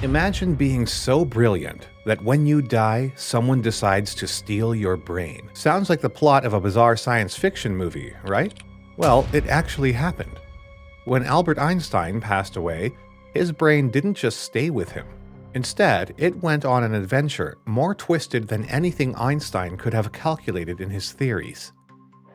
Imagine being so brilliant that when you die, someone decides to steal your brain. Sounds like the plot of a bizarre science fiction movie, right? Well, it actually happened. When Albert Einstein passed away, his brain didn't just stay with him. Instead, it went on an adventure more twisted than anything Einstein could have calculated in his theories.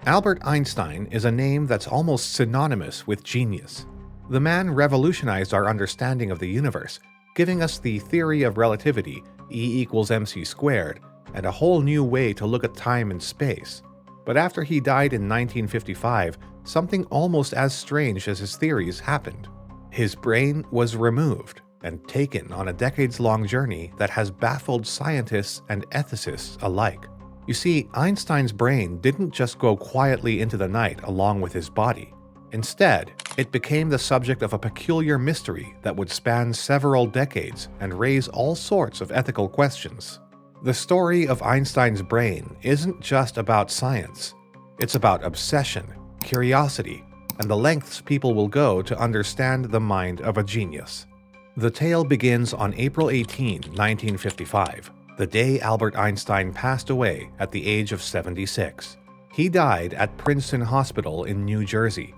Albert Einstein is a name that's almost synonymous with genius. The man revolutionized our understanding of the universe, giving us the theory of relativity, E equals mc squared, and a whole new way to look at time and space. But after he died in 1955, something almost as strange as his theories happened. His brain was removed and taken on a decades-long journey that has baffled scientists and ethicists alike. You see, Einstein's brain didn't just go quietly into the night along with his body. Instead, it became the subject of a peculiar mystery that would span several decades and raise all sorts of ethical questions. The story of Einstein's brain isn't just about science. It's about obsession, curiosity, and the lengths people will go to understand the mind of a genius. The tale begins on April 18, 1955, the day Albert Einstein passed away at the age of 76. He died at Princeton Hospital in New Jersey,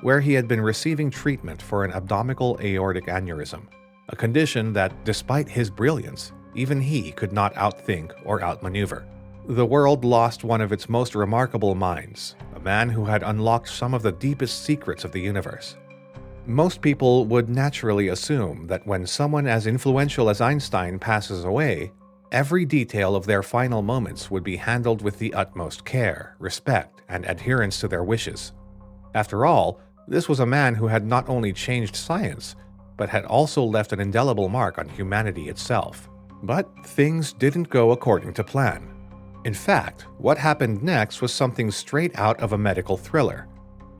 where he had been receiving treatment for an abdominal aortic aneurysm, a condition that, despite his brilliance, even he could not outthink or outmaneuver. The world lost one of its most remarkable minds, a man who had unlocked some of the deepest secrets of the universe. Most people would naturally assume that when someone as influential as Einstein passes away, every detail of their final moments would be handled with the utmost care, respect, and adherence to their wishes. After all, this was a man who had not only changed science, but had also left an indelible mark on humanity itself. But things didn't go according to plan. In fact, what happened next was something straight out of a medical thriller.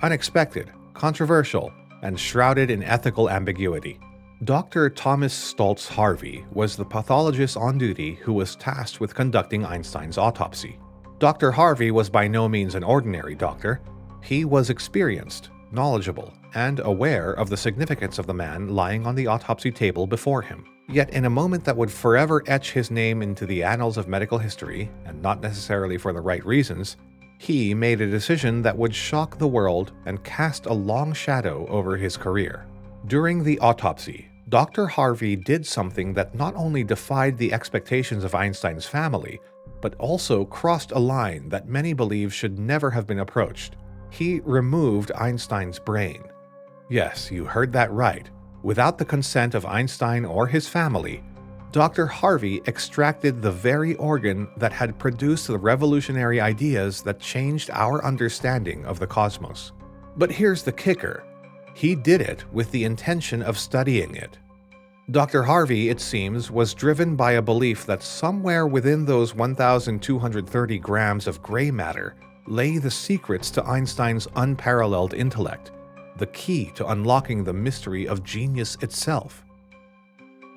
Unexpected, controversial, and shrouded in ethical ambiguity. Dr. Thomas Stultz Harvey was the pathologist on duty who was tasked with conducting Einstein's autopsy. Dr. Harvey was by no means an ordinary doctor. He was experienced, knowledgeable, and aware of the significance of the man lying on the autopsy table before him. Yet in a moment that would forever etch his name into the annals of medical history, and not necessarily for the right reasons, he made a decision that would shock the world and cast a long shadow over his career. During the autopsy, Dr. Harvey did something that not only defied the expectations of Einstein's family, but also crossed a line that many believe should never have been approached. He removed Einstein's brain. Yes, you heard that right. Without the consent of Einstein or his family, Dr. Harvey extracted the very organ that had produced the revolutionary ideas that changed our understanding of the cosmos. But here's the kicker. He did it with the intention of studying it. Dr. Harvey, it seems, was driven by a belief that somewhere within those 1,230 grams of gray matter lay the secrets to Einstein's unparalleled intellect, the key to unlocking the mystery of genius itself.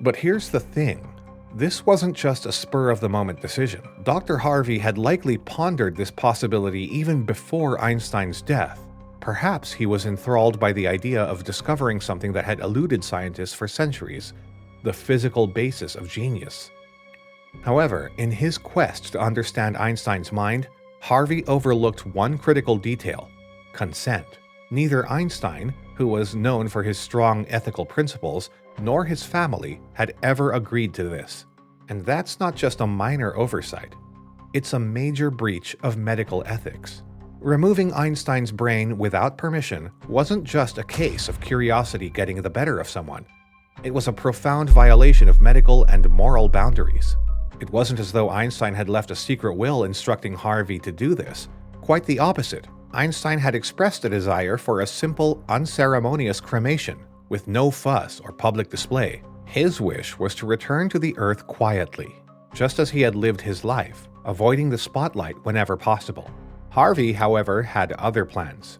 But here's the thing. This wasn't just a spur-of-the-moment decision. Dr. Harvey had likely pondered this possibility even before Einstein's death. Perhaps he was enthralled by the idea of discovering something that had eluded scientists for centuries, the physical basis of genius. However, in his quest to understand Einstein's mind, Harvey overlooked one critical detail: consent. Neither Einstein, who was known for his strong ethical principles, nor his family had ever agreed to this. And that's not just a minor oversight. It's a major breach of medical ethics. Removing Einstein's brain without permission wasn't just a case of curiosity getting the better of someone. It was a profound violation of medical and moral boundaries. It wasn't as though Einstein had left a secret will instructing Harvey to do this. Quite the opposite. Einstein had expressed a desire for a simple, unceremonious cremation, with no fuss or public display. His wish was to return to the Earth quietly, just as he had lived his life, avoiding the spotlight whenever possible. Harvey, however, had other plans.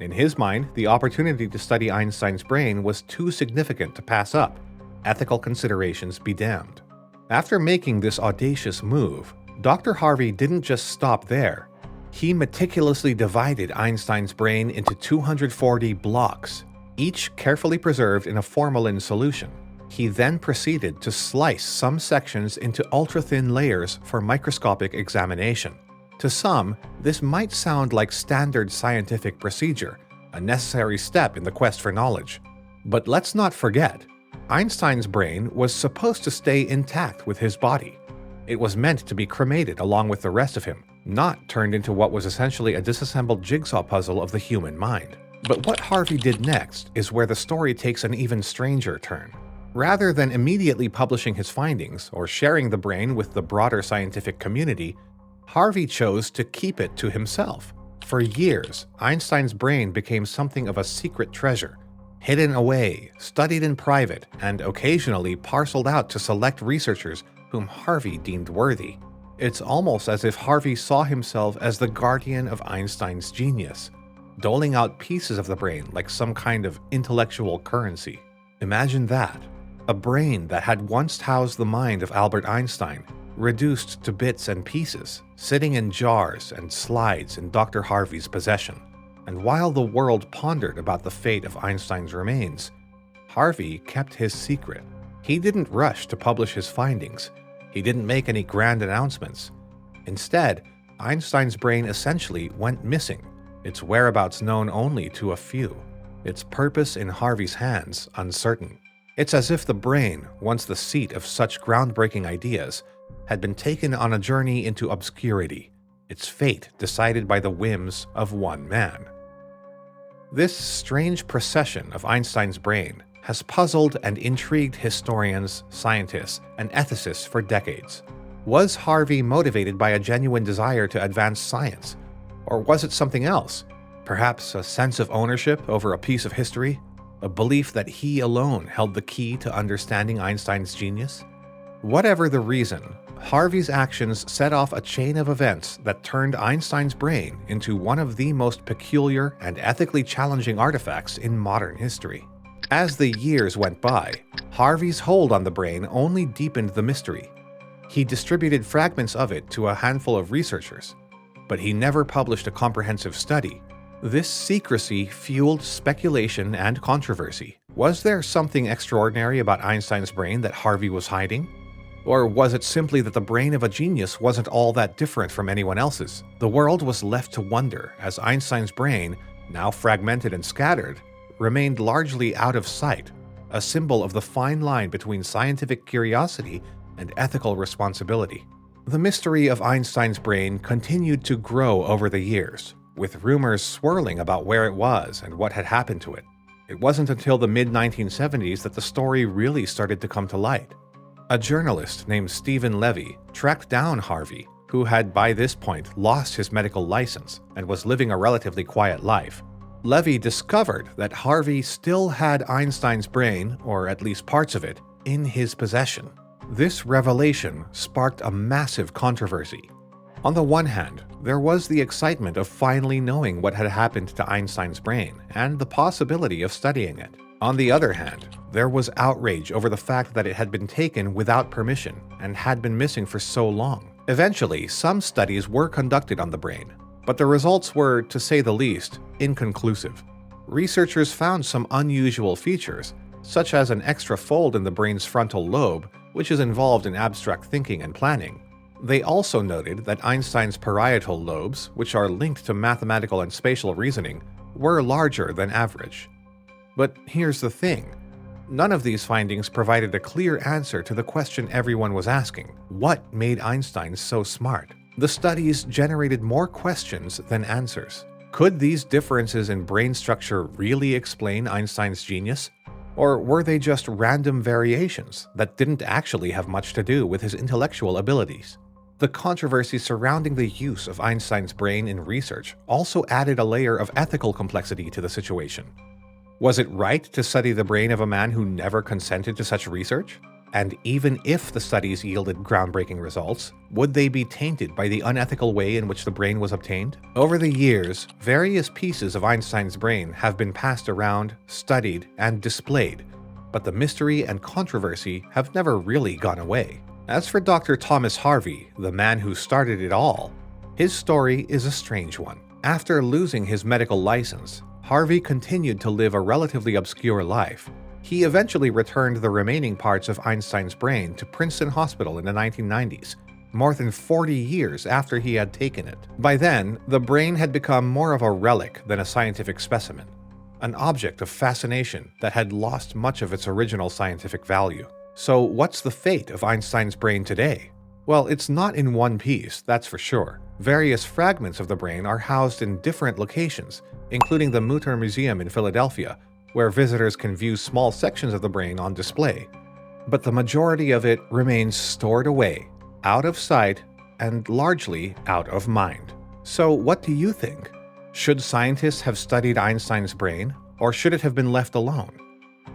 In his mind, the opportunity to study Einstein's brain was too significant to pass up. Ethical considerations be damned. After making this audacious move, Dr. Harvey didn't just stop there. He meticulously divided Einstein's brain into 240 blocks, each carefully preserved in a formalin solution. He then proceeded to slice some sections into ultra-thin layers for microscopic examination. To some, this might sound like standard scientific procedure, a necessary step in the quest for knowledge. But let's not forget, Einstein's brain was supposed to stay intact with his body. It was meant to be cremated along with the rest of him, not turned into what was essentially a disassembled jigsaw puzzle of the human mind. But what Harvey did next is where the story takes an even stranger turn. Rather than immediately publishing his findings or sharing the brain with the broader scientific community, Harvey chose to keep it to himself. For years, Einstein's brain became something of a secret treasure, hidden away, studied in private, and occasionally parceled out to select researchers whom Harvey deemed worthy. It's almost as if Harvey saw himself as the guardian of Einstein's genius, doling out pieces of the brain like some kind of intellectual currency. Imagine that. A brain that had once housed the mind of Albert Einstein, reduced to bits and pieces, sitting in jars and slides in Dr. Harvey's possession. And while the world pondered about the fate of Einstein's remains, Harvey kept his secret. He didn't rush to publish his findings. He didn't make any grand announcements. Instead, Einstein's brain essentially went missing, its whereabouts known only to a few, its purpose in Harvey's hands uncertain. It's as if the brain, once the seat of such groundbreaking ideas, had been taken on a journey into obscurity, its fate decided by the whims of one man. This strange procession of Einstein's brain has puzzled and intrigued historians, scientists, and ethicists for decades. Was Harvey motivated by a genuine desire to advance science? Or was it something else? Perhaps a sense of ownership over a piece of history? A belief that he alone held the key to understanding Einstein's genius? Whatever the reason, Harvey's actions set off a chain of events that turned Einstein's brain into one of the most peculiar and ethically challenging artifacts in modern history. As the years went by, Harvey's hold on the brain only deepened the mystery. He distributed fragments of it to a handful of researchers, but he never published a comprehensive study. This secrecy fueled speculation and controversy. Was there something extraordinary about Einstein's brain that Harvey was hiding? Or was it simply that the brain of a genius wasn't all that different from anyone else's? The world was left to wonder as Einstein's brain, now fragmented and scattered, remained largely out of sight, a symbol of the fine line between scientific curiosity and ethical responsibility. The mystery of Einstein's brain continued to grow over the years, with rumors swirling about where it was and what had happened to it. It wasn't until the mid-1970s that the story really started to come to light. A journalist named Stephen Levy tracked down Harvey, who had by this point lost his medical license and was living a relatively quiet life. Levy discovered that Harvey still had Einstein's brain, or at least parts of it, in his possession. This revelation sparked a massive controversy. On the one hand, there was the excitement of finally knowing what had happened to Einstein's brain and the possibility of studying it. On the other hand, there was outrage over the fact that it had been taken without permission and had been missing for so long. Eventually, some studies were conducted on the brain, but the results were, to say the least, inconclusive. Researchers found some unusual features, such as an extra fold in the brain's frontal lobe, which is involved in abstract thinking and planning. They also noted that Einstein's parietal lobes, which are linked to mathematical and spatial reasoning, were larger than average. But here's the thing. None of these findings provided a clear answer to the question everyone was asking: what made Einstein so smart? The studies generated more questions than answers. Could these differences in brain structure really explain Einstein's genius? Or were they just random variations that didn't actually have much to do with his intellectual abilities? The controversy surrounding the use of Einstein's brain in research also added a layer of ethical complexity to the situation. Was it right to study the brain of a man who never consented to such research? And even if the studies yielded groundbreaking results, would they be tainted by the unethical way in which the brain was obtained? Over the years, various pieces of Einstein's brain have been passed around, studied, and displayed, but the mystery and controversy have never really gone away. As for Dr. Thomas Harvey, the man who started it all, his story is a strange one. After losing his medical license, Harvey continued to live a relatively obscure life. He eventually returned the remaining parts of Einstein's brain to Princeton Hospital in the 1990s, more than 40 years after he had taken it. By then, the brain had become more of a relic than a scientific specimen, an object of fascination that had lost much of its original scientific value. So what's the fate of Einstein's brain today? Well, it's not in one piece, that's for sure. Various fragments of the brain are housed in different locations, including the Mutter Museum in Philadelphia, where visitors can view small sections of the brain on display. But the majority of it remains stored away, out of sight, and largely out of mind. So what do you think? Should scientists have studied Einstein's brain, or should it have been left alone?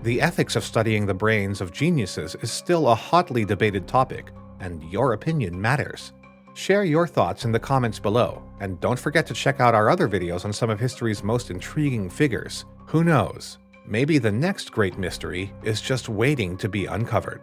The ethics of studying the brains of geniuses is still a hotly debated topic, and your opinion matters. Share your thoughts in the comments below, and don't forget to check out our other videos on some of history's most intriguing figures. Who knows? Maybe the next great mystery is just waiting to be uncovered.